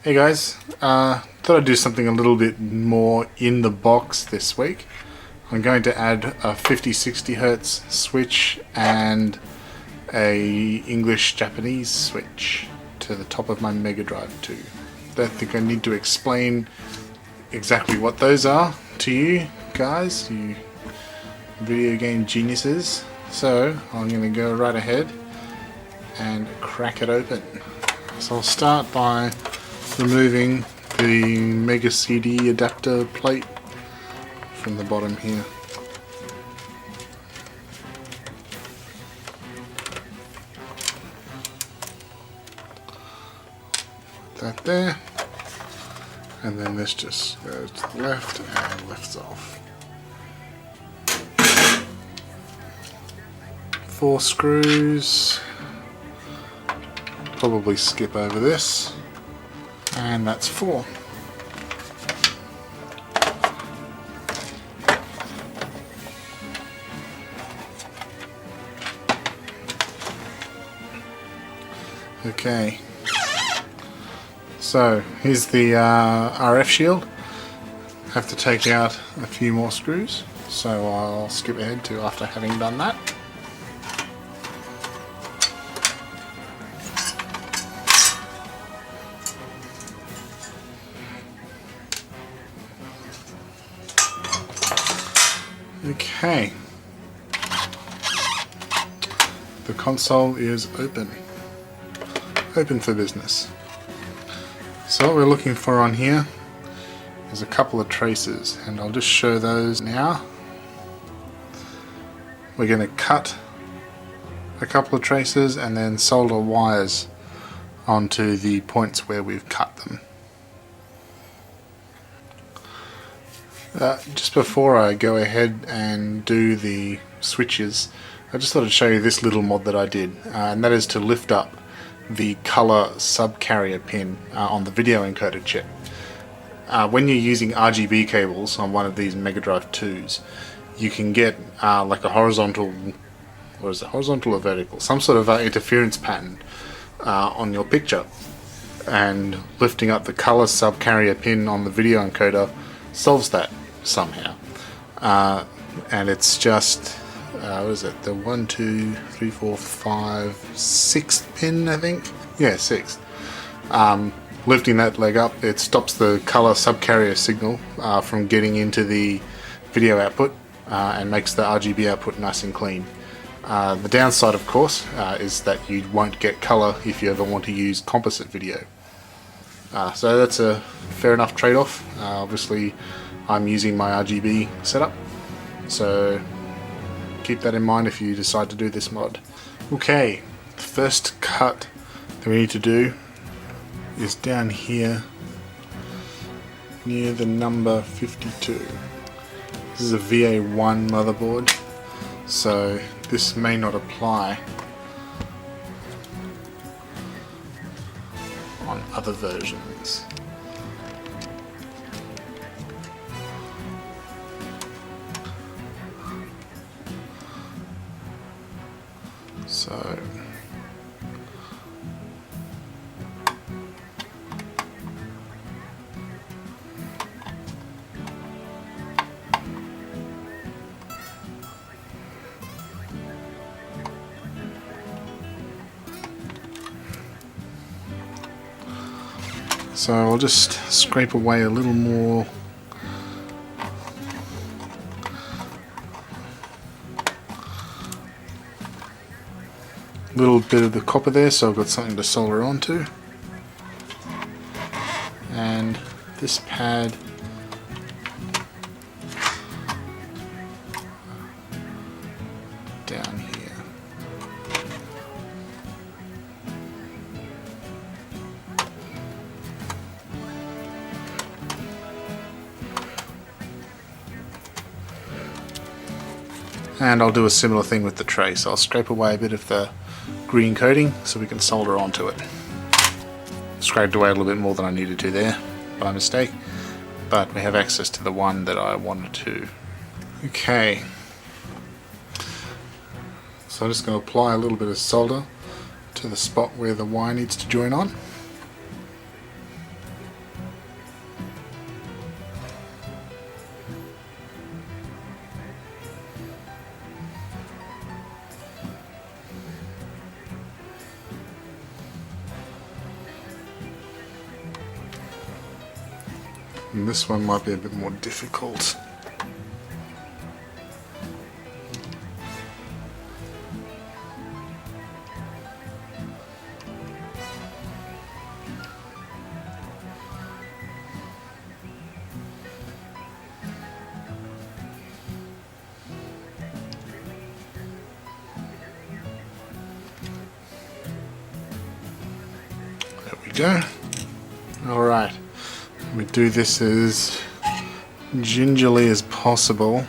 Hey guys, thought I'd do something a little bit more in the box this week. I'm going to add a 50-60 Hertz switch and a English-Japanese switch to the top of my Mega Drive 2. Don't think I need to explain exactly what those are to you guys, you video game geniuses. So I'm going to go right ahead and crack it open. So I'll start by removing the Mega CD adapter plate from the bottom here. Put that there, and then this just goes to the left and lifts off. 4 screws. Probably skip over this. And that's 4. Okay. So here's the RF shield. Have to take out a few more screws, so I'll skip ahead to after having done that. Okay, the console is open for business. So what we're looking for on here is a couple of traces, and I'll just show those now. We're going to cut a couple of traces and then solder wires onto the points where we've cut them. Just before I go ahead and do the switches, I just thought I'd show you this little mod that I did, and that is to lift up the color subcarrier pin on the video encoder chip. When you're using RGB cables on one of these Mega Drive 2s, you can get like a horizontal, what is it, horizontal or vertical, some sort of interference pattern on your picture, and lifting up the color subcarrier pin on the video encoder solves that somehow. And it's just what is it, the 1, 2, 3, 4, 5, 6th pin, I think? Yeah, 6th. Lifting that leg up, it stops the color subcarrier signal from getting into the video output and makes the RGB output nice and clean. The downside, of course, is that you won't get color if you ever want to use composite video. So that's a fair enough trade-off. Obviously I'm using my RGB setup, so keep that in mind if you decide to do this mod. Okay, the first cut that we need to do is down here near the number 52. This is a VA1 motherboard, so this may not apply on other versions. So I'll just scrape away a little more bit of the copper there, so I've got something to solder onto. And this pad down here. And I'll do a similar thing with the tray, so I'll scrape away a bit of the green coating so we can solder onto it. Scraped away a little bit more than I needed to there by mistake, but we have access to the one that I wanted to. Okay, so I'm just going to apply a little bit of solder to the spot where the wire needs to join on. And this one might be a bit more difficult. There we go. Alright, we do this as gingerly as possible.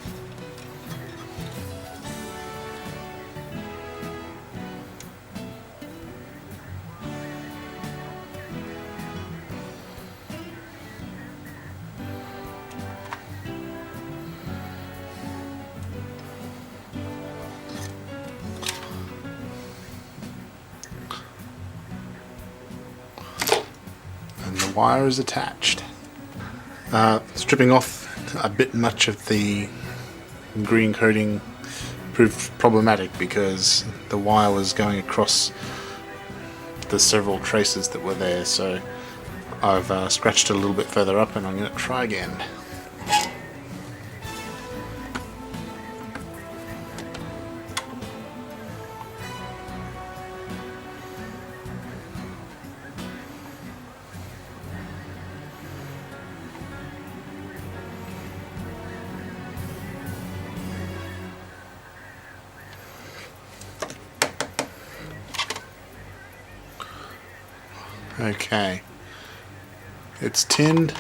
And the wire is attached. Stripping off a bit much of the green coating proved problematic because the wire was going across the several traces that were there, so I've scratched it a little bit further up and I'm going to try again. Okay, it's tinned.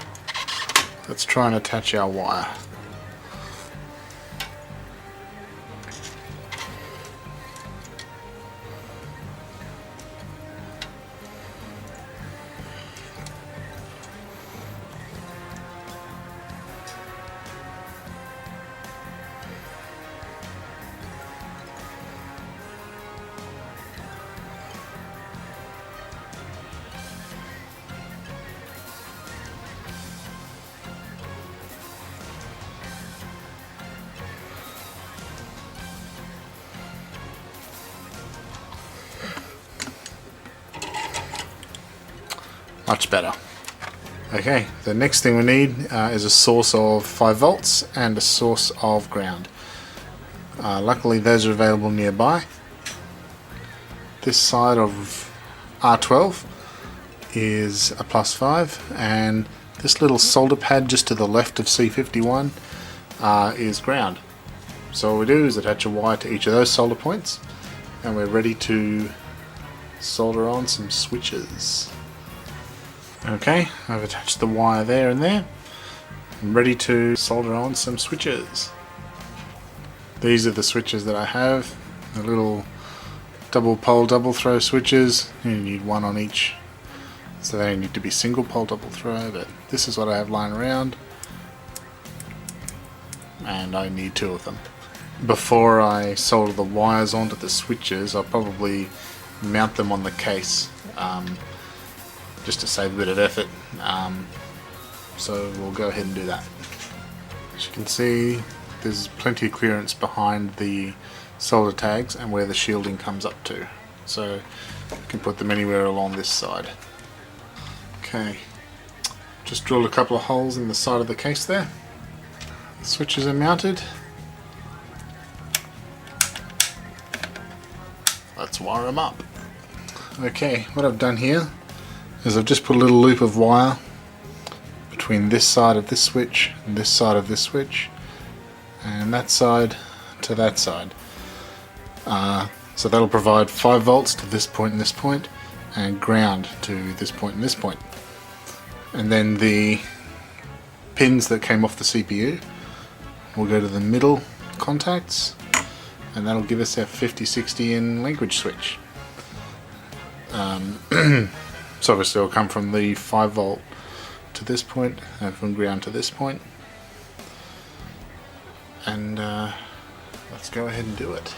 Let's try and attach our wire. Much better. Okay, the next thing we need is a source of 5 volts and a source of ground. Luckily those are available nearby. This side of R12 is a +5, and this little solder pad just to the left of C51 is ground. So all we do is attach a wire to each of those solder points and we're ready to solder on some switches. Okay, I've attached the wire there and there. I'm ready to solder on some switches. These are the switches that I have. The little double pole double throw switches. You need one on each. So they need to be single pole double throw, but this is what I have lying around. And I need 2 of them. Before I solder the wires onto the switches, I'll probably mount them on the case. Just to save a bit of effort, so we'll go ahead and do that. As you can see, there's plenty of clearance behind the solder tags and where the shielding comes up to, so you can put them anywhere along this side. Okay, just drilled a couple of holes in the side of the case there. The switches are mounted. Let's wire them up. Okay, what I've done here is I've just put a little loop of wire between this side of this switch and this side of this switch, and that side to that side. So that'll provide 5 volts to this point and this point, and ground to this point and this point. And then the pins that came off the CPU will go to the middle contacts, and that'll give us our 5060 and language switch. So obviously it'll come from the 5 volt to this point and from ground to this point. And let's go ahead and do it.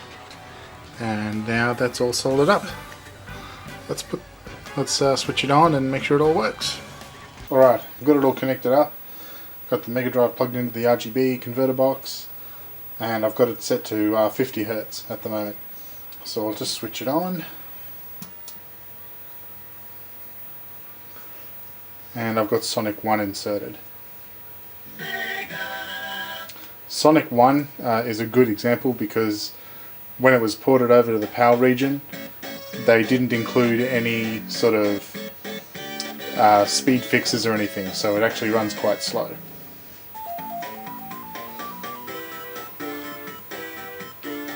And now that's all soldered up. Let's switch it on and make sure it all works. Alright, I've got it all connected up. Got the Mega Drive plugged into the RGB converter box, and I've got it set to 50 Hz at the moment. So I'll just switch it on. And I've got Sonic 1 inserted. Sonic 1 is a good example because when it was ported over to the PAL region, they didn't include any sort of speed fixes or anything, so it actually runs quite slow.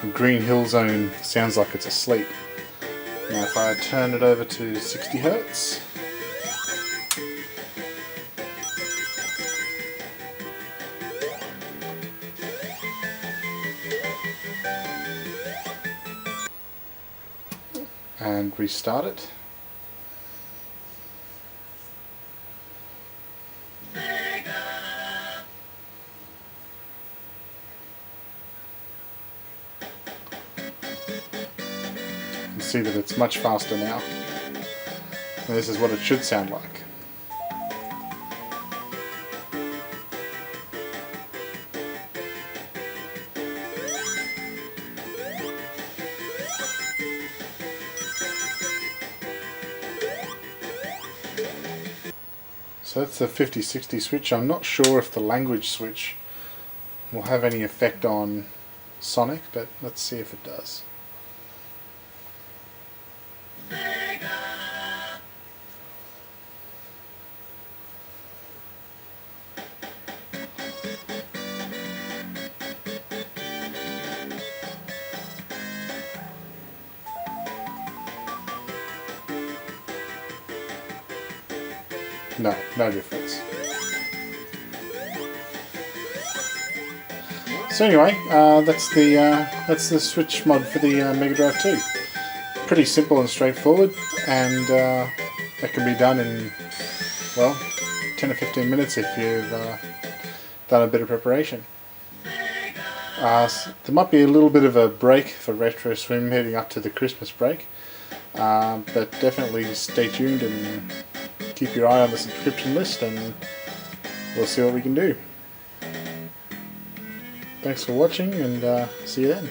The Green Hill Zone sounds like it's asleep. Now if I turn it over to 60 Hertz, and restart it. You can see that it's much faster now. And this is what it should sound like. So that's the 50-60 switch. I'm not sure if the language switch will have any effect on Sonic, but let's see if it does. No, no difference. So anyway, that's the switch mod for the Mega Drive 2. Pretty simple and straightforward, and that can be done in, well, 10 or 15 minutes if you've done a bit of preparation. There might be a little bit of a break for Retro Swim heading up to the Christmas break, but definitely stay tuned and keep your eye on the subscription list, and we'll see what we can do. Thanks for watching, and see you then.